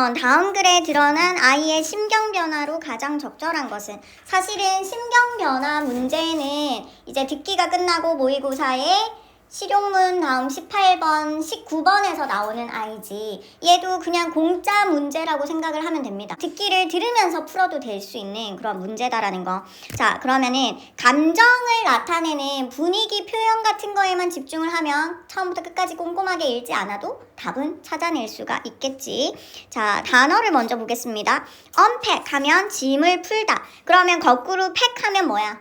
2번 다음 글에 드러난 아이의 심경 변화로 가장 적절한 것은 사실은 심경 변화 문제는 이제 듣기가 끝나고 모의고사에 실용문 다음 18번, 19번에서 나오는 아이지 얘도 그냥 공짜 문제라고 생각을 하면 됩니다. 듣기를 들으면서 풀어도 될 수 있는 그런 문제다라는 거. 자, 그러면은 감정을 나타내는 분위기 표현 같은 거에만 집중을 하면 처음부터 끝까지 꼼꼼하게 읽지 않아도 답은 찾아낼 수가 있겠지. 자, 단어를 먼저 보겠습니다. unpack 하면 짐을 풀다. 그러면 거꾸로 pack 하면 뭐야?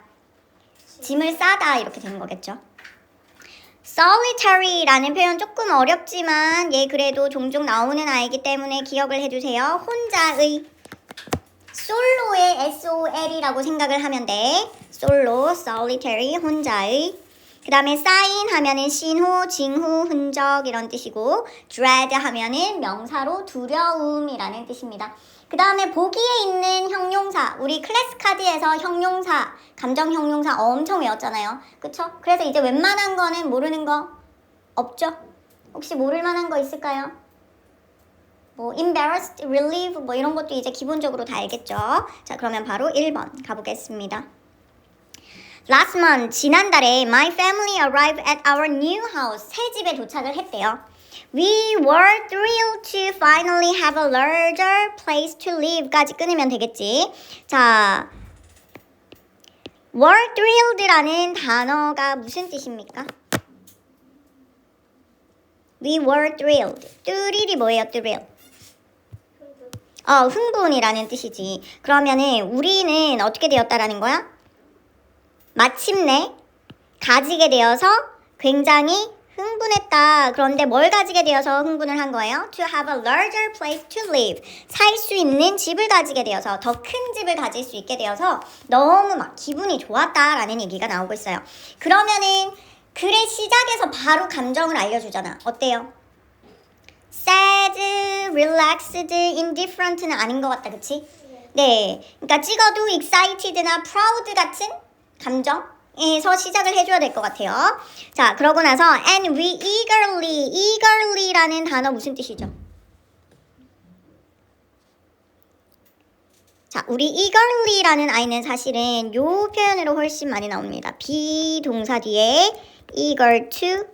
짐을 싸다 이렇게 되는 거겠죠. solitary라는 표현 조금 어렵지만 얘 그래도 종종 나오는 아이기 때문에 기억을 해주세요. 혼자의 솔로의 sol이라고 생각을 하면 돼. 솔로, solitary, 혼자의. 그 다음에 sign 하면은 신호, 징후, 흔적 이런 뜻이고 dread 하면은 명사로 두려움이라는 뜻입니다. 그 다음에 보기에 있는 형용사, 우리 클래스 카드에서 형용사, 감정 형용사 엄청 외웠잖아요. 그쵸? 그래서 이제 웬만한 거는 모르는 거 없죠? 혹시 모를 만한 거 있을까요? 뭐 embarrassed, relieve 뭐 이런 것도 이제 기본적으로 다 알겠죠? 자, 그러면 바로 1번 가보겠습니다. Last month, 지난달에 my family arrived at our new house. 새 집에 도착을 했대요. We were thrilled to finally have a larger place to live까지 끊으면 되겠지. 자, were thrilled라는 단어가 무슨 뜻입니까? We were thrilled. thrill이 뭐예요? thrill. 흥분이라는 뜻이지. 그러면은 우리는 어떻게 되었다라는 거야? 마침내 가지게 되어서 굉장히 흥분했다. 그런데 뭘 가지게 되어서 흥분을 한 거예요? To have a larger place to live. 살 수 있는 집을 가지게 되어서 더 큰 집을 가질 수 있게 되어서 너무 막 기분이 좋았다라는 얘기가 나오고 있어요. 그러면은 글의 시작에서 바로 감정을 알려주잖아. 어때요? sad, relaxed, indifferent는 아닌 것 같다. 그치? 네. 그러니까 찍어도 excited나 proud 같은 감정에서 시작을 해줘야 될 것 같아요. 자, 그러고 나서 and we eagerly라는 단어 무슨 뜻이죠? 자, 우리 eagerly라는 아이는 사실은 요 표현으로 훨씬 많이 나옵니다. 비동사 뒤에 eager to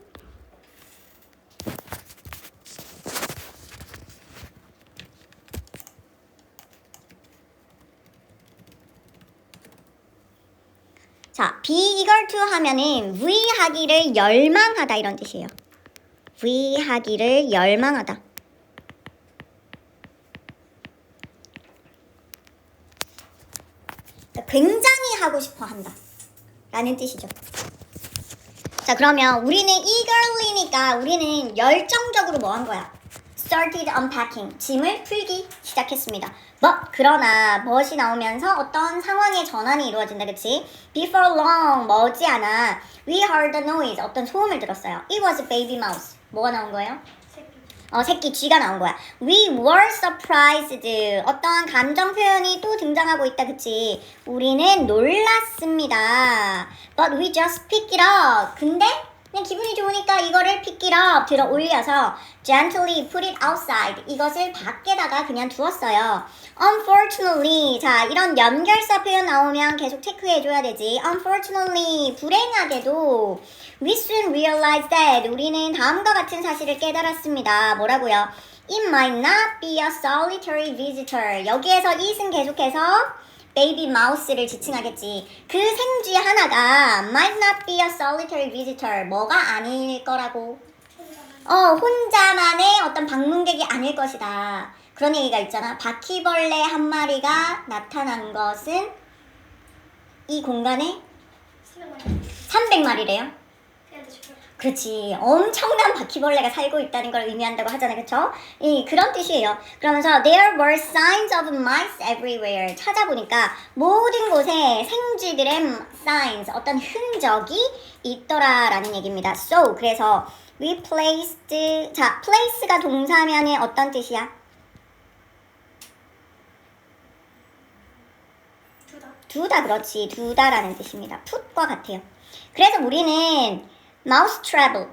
자, be eager to 하면은 위하기를 열망하다 이런 뜻이에요. 위하기를 열망하다. 굉장히 하고 싶어 한다 라는 뜻이죠. 자, 그러면 우리는 eagerly니까 우리는 열정적으로 뭐 한 거야? started unpacking. 짐을 풀기 시작했습니다. 그러나 much 나오면서 어떤 상황의 전환이 이루어진다. 그치? Before long, 머지않아 we heard a noise. 어떤 소음을 들었어요. It was a baby mouse. 뭐가 나온 거예요? 새끼 쥐가 나온 거야. We were surprised. 어떤 감정 표현이 또 등장하고 있다. 그치? 우리는 놀랐습니다. But we just pick it up. 근데 그냥 기분이 좋으니까 이거를 pick it up 들어 올려서 gently put it outside. 이것을 밖에다가 그냥 두었어요. Unfortunately. 자, 이런 연결사 표현 나오면 계속 체크해줘야 되지. Unfortunately. 불행하게도 we soon realized that. 우리는 다음과 같은 사실을 깨달았습니다. 뭐라고요? It might not be a solitary visitor. 여기에서 it은 계속해서 베이비 마우스를 지칭하겠지. 그 생쥐 하나가 might not be a solitary visitor. 뭐가 아닐 거라고. 혼자만의 어떤 방문객이 아닐 것이다. 그런 얘기가 있잖아. 바퀴벌레 한 마리가 나타난 것은 이 공간에 300마리래요. 그렇지. 엄청난 바퀴벌레가 살고 있다는 걸 의미한다고 하잖아요. 그쵸? 그런 뜻이에요. 그러면서 there were signs of mice everywhere. 찾아보니까 모든 곳에 생쥐들의 signs, 어떤 흔적이 있더라라는 얘기입니다. So, 그래서 we placed, 자, place가 동사면은 어떤 뜻이야? 두다, 그렇지. 두다라는 뜻입니다. put과 같아요. 그래서 우리는 mousetrap,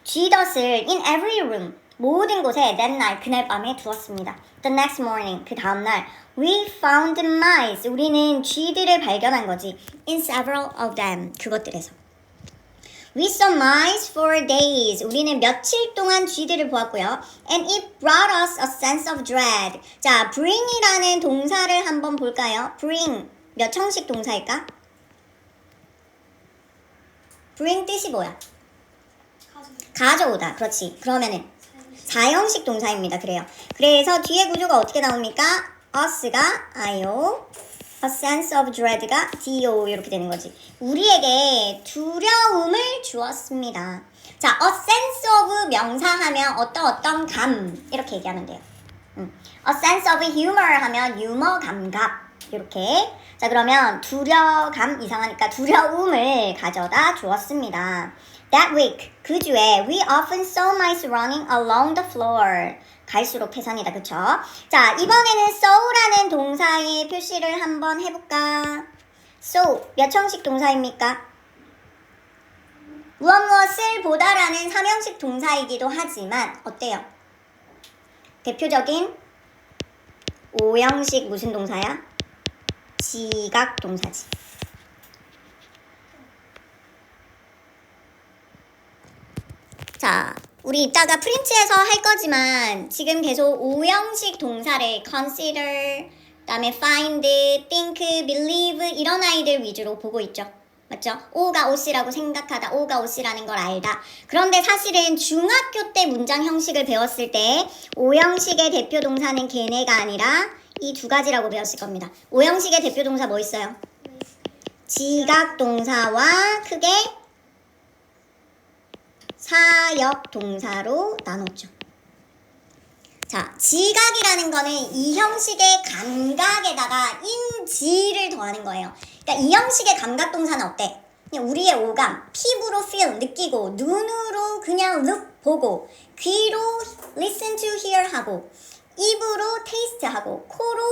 쥐덫을 in every room, 모든 곳에 that night, 그날 밤에 두었습니다. The next morning, 그 다음날 we found mice, 우리는 쥐들을 발견한 거지. In several of them, 그것들에서. We saw mice for days. 우리는 며칠 동안 쥐들을 보았고요. And it brought us a sense of dread. 자, bring이라는 동사를 한번 볼까요? bring, 몇 형식 동사일까? bring 뜻이 뭐야? 가져오다. 그렇지. 그러면은 4형식 동사입니다. 그래요. 그래서 뒤에 구조가 어떻게 나옵니까? us가 io, a sense of dread가 do 이렇게 되는 거지. 우리에게 두려움을 주었습니다. 자, a sense of 명사하면 어떤 감 이렇게 얘기하면 돼요. a sense of humor 하면 유머 감각 이렇게. 자, 그러면 두려감 이상하니까 두려움을 가져다 주었습니다. That week, 그 주에 we often saw mice running along the floor. 갈수록 태산이다, 그쵸? 자, 이번에는 sow라는 동사의 표시를 한번 해볼까? sow, 몇 형식 동사입니까? 무엇을 보다라는 3형식 동사이기도 하지만 어때요? 대표적인 5형식 무슨 동사야? 지각 동사지. 자, 우리 이따가 프린트해서 할 거지만 지금 계속 5형식 동사를 consider, 그다음에 find, think, believe 이런 아이들 위주로 보고 있죠. 맞죠? O가 OC라고 생각하다, O가 OC라는 걸 알다. 그런데 사실은 중학교 때 문장 형식을 배웠을 때 5형식의 대표 동사는 걔네가 아니라 이 두 가지라고 배웠을 겁니다. 5형식의 대표 동사 뭐 있어요? 지각 동사와 크게 사역 동사로 나눴죠. 자, 지각이라는 거는 이 형식의 감각에다가 인지를 더하는 거예요. 그러니까 이 형식의 감각 동사는 어때? 그냥 우리의 오감, 피부로 feel, 느끼고, 눈으로 그냥 look, 보고, 귀로 listen to hear 하고, 입으로 taste 하고, 코로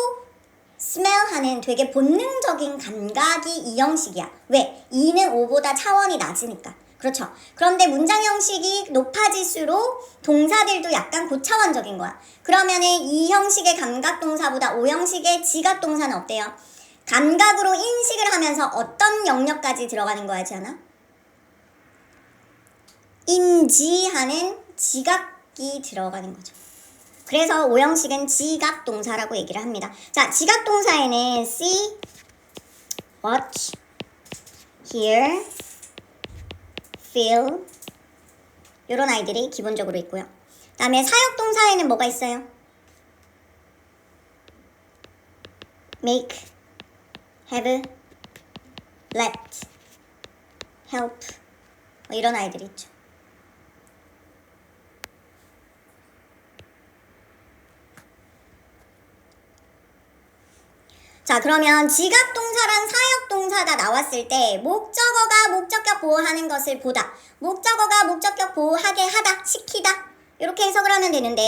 smell 하는 되게 본능적인 감각이 이 형식이야. 왜? 이는 오보다 차원이 낮으니까. 그렇죠. 그런데 문장 형식이 높아질수록 동사들도 약간 고차원적인 거야. 그러면은 이 형식의 감각 동사보다 5형식의 지각 동사는 어때요? 감각으로 인식을 하면서 어떤 영역까지 들어가는 거야지 않아? 인지하는 지각이 들어가는 거죠. 그래서 5형식은 지각 동사라고 얘기를 합니다. 자, 지각 동사에는 see, watch, hear, feel 이런 아이들이 기본적으로 있고요. 그 다음에 사역 동사에는 뭐가 있어요? make, have, let, help 뭐 이런 아이들이 있죠. 자, 그러면 지각 동사랑 사역 동사가 나왔을 때 목적어가 목적격 보호하는 것을 보다, 목적어가 목적격 보호하게 하다, 시키다 이렇게 해석을 하면 되는데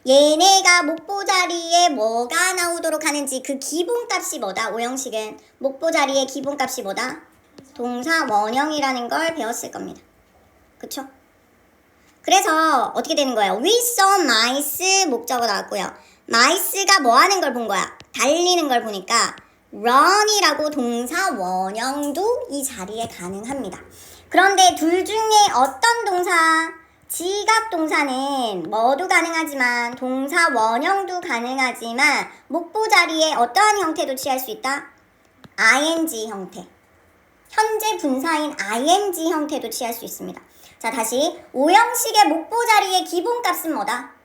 얘네가 목보 자리에 뭐가 나오도록 하는지 그 기본값이 뭐다? 5형식은 목보 자리의 기본값이 뭐다? 동사 원형이라는 걸 배웠을 겁니다. 그쵸? 그래서 어떻게 되는 거예요? We saw mice 목적어 나왔고요. mice가 뭐 하는 걸 본 거야? 달리는 걸 보니까 run이라고 동사 원형도 이 자리에 가능합니다. 그런데 둘 중에 어떤 동사, 지각 동사는 뭐도 가능하지만 동사 원형도 가능하지만 목보 자리에 어떠한 형태도 취할 수 있다? ing 형태. 현재 분사인 ing 형태도 취할 수 있습니다. 자, 다시 5형식의 목보 자리의 기본값은 뭐다?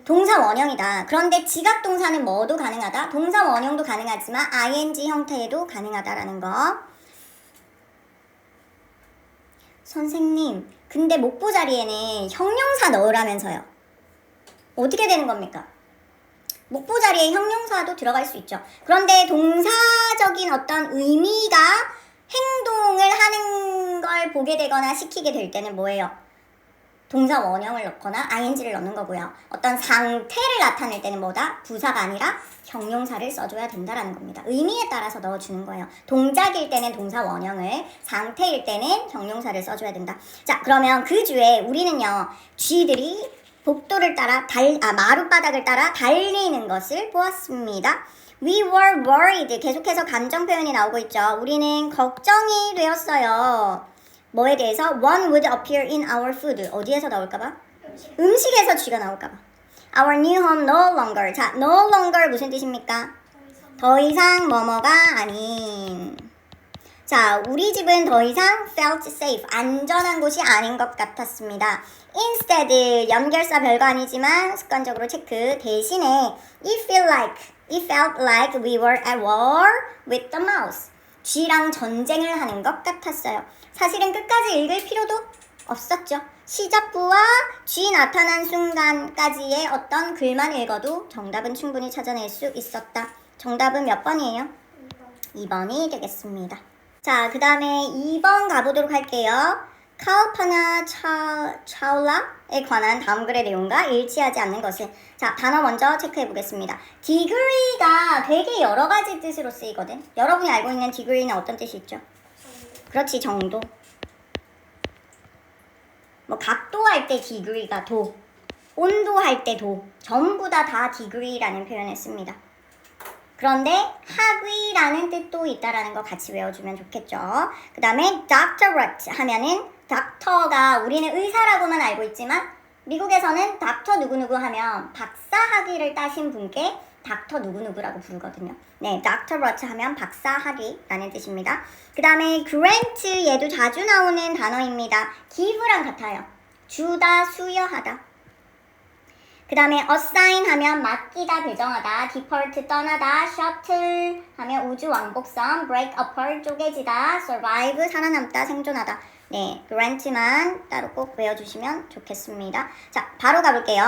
동사 원형이다. 그런데 지각 동사는 뭐도 가능하다? 동사 원형도 가능하지만 ing 형태에도 가능하다라는 거. 선생님, 근데 목보 자리에는 형용사 넣으라면서요. 어떻게 되는 겁니까? 목보 자리에 형용사도 들어갈 수 있죠. 그런데 동사적인 어떤 의미가 행동을 하는 걸 보게 되거나 시키게 될 때는 뭐예요? 동사 원형을 넣거나 ing를 넣는 거고요. 어떤 상태를 나타낼 때는 뭐다? 부사가 아니라 형용사를 써줘야 된다라는 겁니다. 의미에 따라서 넣어주는 거예요. 동작일 때는 동사 원형을, 상태일 때는 형용사를 써줘야 된다. 자, 그러면 그 주에 우리는요, 쥐들이 복도를 따라 마룻바닥을 따라 달리는 것을 보았습니다. We were worried. 계속해서 감정 표현이 나오고 있죠. 우리는 걱정이 되었어요. 뭐에 대해서? One would appear in our food. 어디에서 나올까봐? 음식에서 쥐가 나올까봐. Our new home no longer. 자, no longer 무슨 뜻입니까? 더 이상 뭐뭐가 아닌. 자, 우리 집은 더 이상 felt safe. 안전한 곳이 아닌 것 같았습니다. Instead, 연결사 별거 아니지만 습관적으로 체크. 대신에 it felt like we were at war with the mouse. 쥐랑 전쟁을 하는 것 같았어요. 사실은 끝까지 읽을 필요도 없었죠. 시작부와 쥐 나타난 순간까지의 어떤 글만 읽어도 정답은 충분히 찾아낼 수 있었다. 정답은 몇 번이에요? 2번이 되겠습니다. 자, 그 다음에 2번 가보도록 할게요. 카우파나 차울라에 관한 다음 글의 내용과 일치하지 않는 것은. 자, 단어 먼저 체크해 보겠습니다. degree가 되게 여러 가지 뜻으로 쓰이거든. 여러분이 알고 있는 degree는 어떤 뜻이 있죠? 그렇지, 정도. 뭐 각도 할 때 degree가 도, 온도 할 때 도, 전부 다 degree라는 표현을 씁니다. 그런데 학위라는 뜻도 있다라는 거 같이 외워주면 좋겠죠. 그 다음에 doctorate 하면은 닥터가 우리는 의사라고만 알고 있지만 미국에서는 닥터 누구누구 하면 박사 학위를 따신 분께 닥터 누구누구라고 부르거든요. 네, doctorate 하면 박사 학위라는 뜻입니다. 그 다음에 grant 얘도 자주 나오는 단어입니다. give랑 같아요. 주다, 수여하다. 그 다음에 assign 하면 맡기다, 배정하다, depart 떠나다, shuttle 하면 우주 왕복선, break apart 쪼개지다, survive 살아남다, 생존하다. 네, grant만 따로 꼭 외워주시면 좋겠습니다. 자, 바로 가볼게요.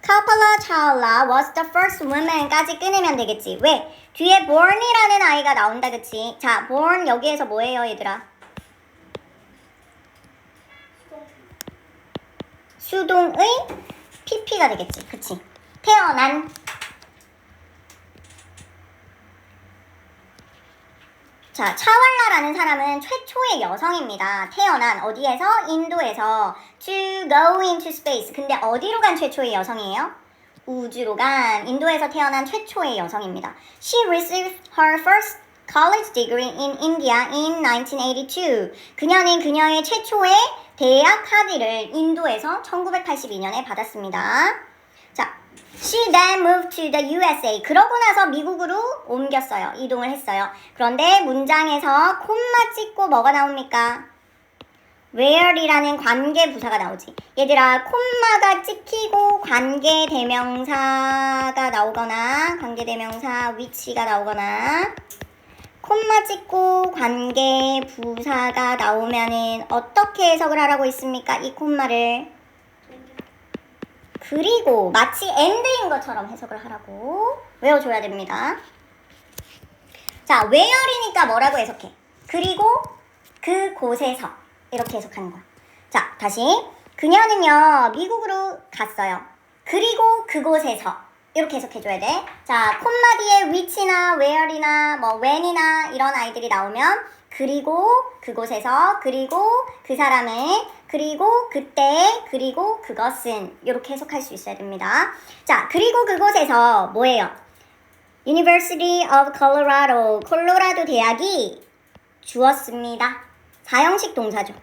카우팔라 차울라 was the first woman까지 끊으면 되겠지. 왜? 뒤에 born이라는 아이가 나온다, 그치? 자, born 여기에서 뭐예요, 얘들아? 수동의 PP가 되겠지. 그치? 태어난. 자, 차왈라라는 사람은 최초의 여성입니다. 태어난 어디에서? 인도에서. To go into space. 근데 어디로 간 최초의 여성이에요? 우주로 간 인도에서 태어난 최초의 여성입니다. She received her first college degree in India in 1982. 그녀는 그녀의 최초의 대학 학위를 인도에서 1982년에 받았습니다. 자, she then moved to the USA. 그러고 나서 미국으로 옮겼어요. 이동을 했어요. 그런데 문장에서 콤마 찍고 뭐가 나옵니까? where이라는 관계 부사가 나오지. 얘들아, 콤마가 찍히고 관계 대명사가 나오거나 관계 대명사 which가 나오거나 콤마 찍고 관계 부사가 나오면은 어떻게 해석을 하라고 있습니까? 이 콤마를 그리고 마치 and인 것처럼 해석을 하라고 외워줘야 됩니다. 자, where이니까 뭐라고 해석해? 그리고 그곳에서 이렇게 해석하는 거야. 자, 다시 그녀는요 미국으로 갔어요. 그리고 그곳에서 이렇게 해석해줘야 돼. 자, 콤마 뒤에 which나 where이나 뭐 when이나 이런 아이들이 나오면 그리고 그곳에서, 그리고 그 사람은, 그리고 그때, 그리고 그것은 이렇게 해석할 수 있어야 됩니다. 자, 그리고 그곳에서 뭐예요? University of Colorado, 콜로라도 대학이 주었습니다. 사형식 동사죠.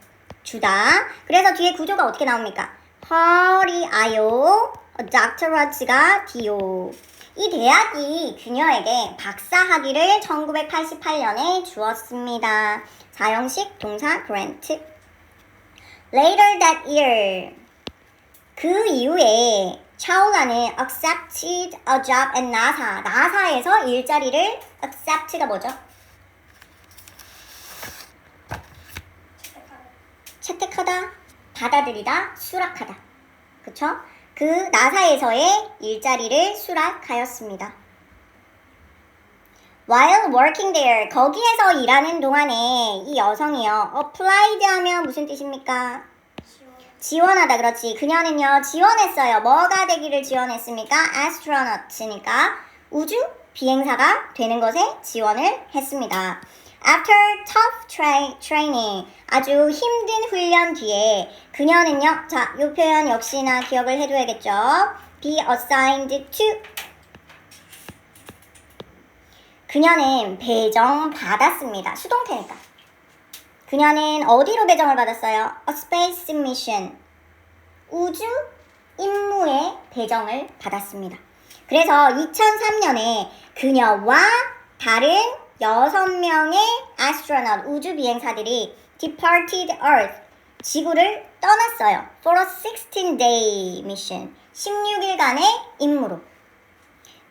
주다. 그래서 뒤에 구조가 어떻게 나옵니까? 헐이 아요, doctorate가 디오. 이 대학이 그녀에게 박사 학위를 1988년에 주었습니다. 사형식 동사 grant. Later that year. 그 이후에 차울라는 accepted a job at NASA. 나사에서 일자리를 accept가 뭐죠? 채택하다, 받아들이다, 수락하다. 그쵸? 그 나사에서의 일자리를 수락하였습니다. While working there, 거기에서 일하는 동안에 이 여성이요. applied 하면 무슨 뜻입니까? 지원하다. 그렇지. 그녀는요 지원했어요. 뭐가 되기를 지원했습니까? astronaut니까 우주 비행사가 되는 것에 지원을 했습니다. After tough training, 아주 힘든 훈련 뒤에 그녀는요. 자, 이 표현 역시나 기억을 해둬야겠죠. Be assigned to. 그녀는 배정받았습니다. 수동태니까. 그녀는 어디로 배정을 받았어요? A space mission. 우주 임무에 배정을 받았습니다. 그래서 2003년에 그녀와 다른 6명의 astronaut, 우주 비행사들이 departed Earth, 지구를 떠났어요. For a 16-day mission, 16일간의 임무로.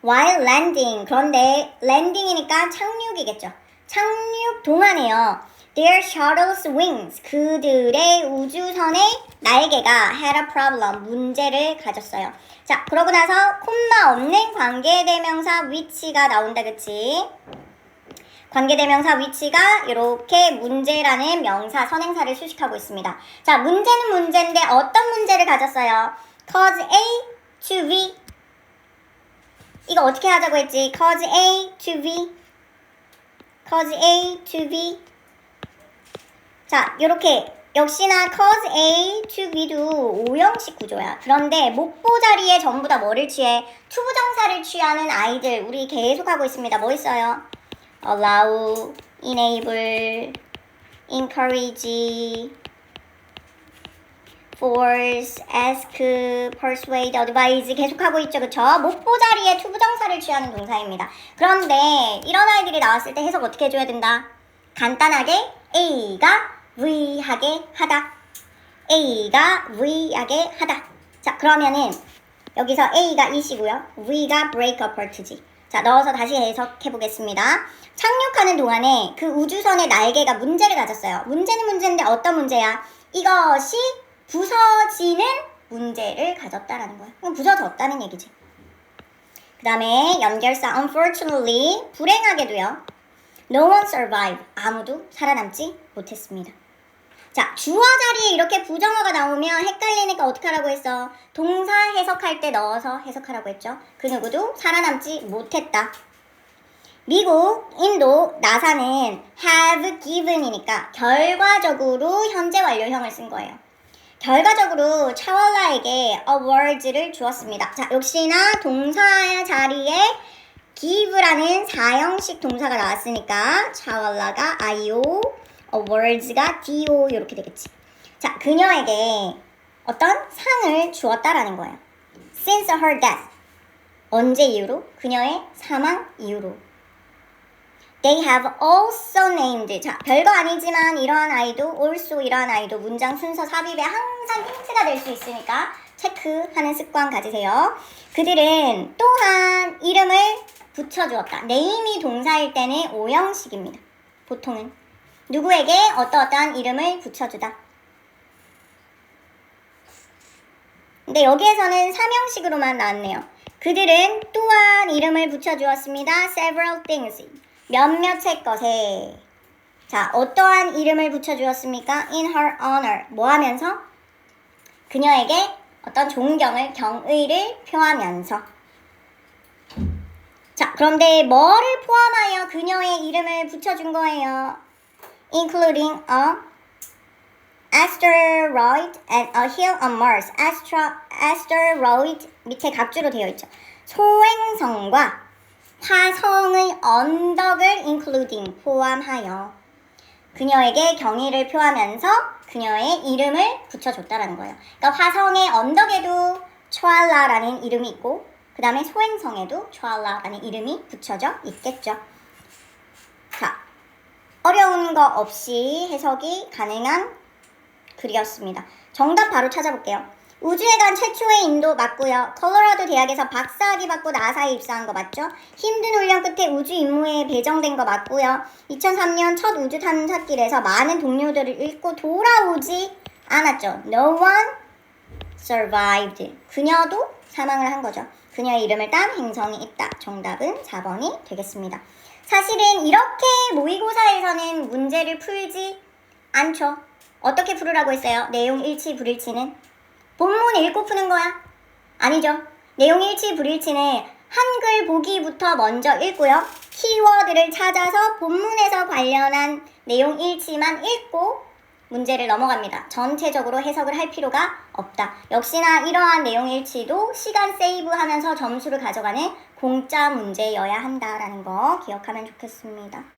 While landing, 그런데 landing이니까 착륙이겠죠. 착륙 동안에요. Their shuttle's wings, 그들의 우주선의 날개가 had a problem, 문제를 가졌어요. 자, 그러고 나서 콤마 없는 관계대명사 위치가 나온다, 그치? 관계대명사 위치가 이렇게 문제라는 명사, 선행사를 수식하고 있습니다. 자, 문제는 문제인데 어떤 문제를 가졌어요? Cause A to B. 이거 어떻게 하자고 했지? Cause A to B. Cause A to B. 자, 요렇게 역시나 cause A to B도 오형식 구조야. 그런데 목보 자리에 전부 다 뭐를 취해? 투부정사를 취하는 아이들 우리 계속하고 있습니다. 뭐 있어요? allow, enable, encourage, force, ask, persuade, advise 계속하고 있죠. 그쵸? 목보 자리에 투부정사를 취하는 동사입니다. 그런데 이런 아이들이 나왔을 때 해석 어떻게 해줘야 된다? 간단하게 A가 V하게 하다. A가 V하게 하다. 자, 그러면은 여기서 A가 it이고요. V가 break apart지. 자, 넣어서 다시 해석해 보겠습니다. 착륙하는 동안에 그 우주선의 날개가 문제를 가졌어요. 문제는 문제인데 어떤 문제야? 이것이 부서지는 문제를 가졌다라는 거야. 그럼 부서졌다는 얘기지. 그 다음에 연결사 unfortunately, 불행하게도요. No one survived, 아무도 살아남지 못했습니다. 자, 주어 자리에 이렇게 부정어가 나오면 헷갈리니까 어떻게 하라고 했어? 동사 해석할 때 넣어서 해석하라고 했죠. 그 누구도 살아남지 못했다. 미국, 인도, 나사는 have given이니까 결과적으로 현재 완료형을 쓴 거예요. 결과적으로 차왈라에게 awards를 주었습니다. 자, 역시나 동사 자리에 give라는 4형식 동사가 나왔으니까 차왈라가 IO, awards가 DO 이렇게 되겠지. 자, 그녀에게 어떤 상을 주었다라는 거예요. Since her death. 언제 이후로? 그녀의 사망 이후로. They have also named. 자, 별거 아니지만 이러한 아이도 also 이러한 아이도 문장 순서 삽입에 항상 힌트가 될 수 있으니까 체크하는 습관 가지세요. 그들은 또한 이름을 붙여주었다. name이 동사일 때는 오형식입니다. 보통은 누구에게 어떠어떠한 이름을 붙여주다. 근데 여기에서는 3형식으로만 나왔네요. 그들은 또한 이름을 붙여주었습니다. several things. 몇몇의 것에. 자, 어떠한 이름을 붙여주었습니까? in her honor. 뭐 하면서? 그녀에게 어떤 존경을, 경의를 표하면서. 자, 그런데 뭐를 포함하여 그녀의 이름을 붙여준 거예요? including a asteroid and a hill on Mars. asteroid 밑에 각주로 되어 있죠. 소행성과 화성의 언덕을 including 포함하여 그녀에게 경의를 표하면서 그녀의 이름을 붙여줬다라는 거예요. 그러니까 화성의 언덕에도 초알라라는 이름이 있고 그 다음에 소행성에도 초알라라는 이름이 붙여져 있겠죠. 자, 어려운 거 없이 해석이 가능한 글이었습니다. 정답 바로 찾아볼게요. 우주에 간 최초의 인도 맞고요. 컬러라도 대학에서 박사학위 받고 나사에 입사한 거 맞죠? 힘든 훈련 끝에 우주 임무에 배정된 거 맞고요. 2003년 첫 우주 탐사길에서 많은 동료들을 잃고 돌아오지 않았죠. No one survived. 그녀도 사망을 한 거죠. 그녀의 이름을 딴 행성이 있다. 정답은 4번이 되겠습니다. 사실은 이렇게 모의고사에서는 문제를 풀지 않죠. 어떻게 풀으라고 했어요? 내용 일치 불일치는? 본문 읽고 푸는 거야? 아니죠. 내용 일치 불일치는 한글 보기부터 먼저 읽고요. 키워드를 찾아서 본문에서 관련한 내용 일치만 읽고 문제를 넘어갑니다. 전체적으로 해석을 할 필요가 없다. 역시나 이러한 내용 일치도 시간 세이브하면서 점수를 가져가는 공짜 문제여야 한다라는 거 기억하면 좋겠습니다.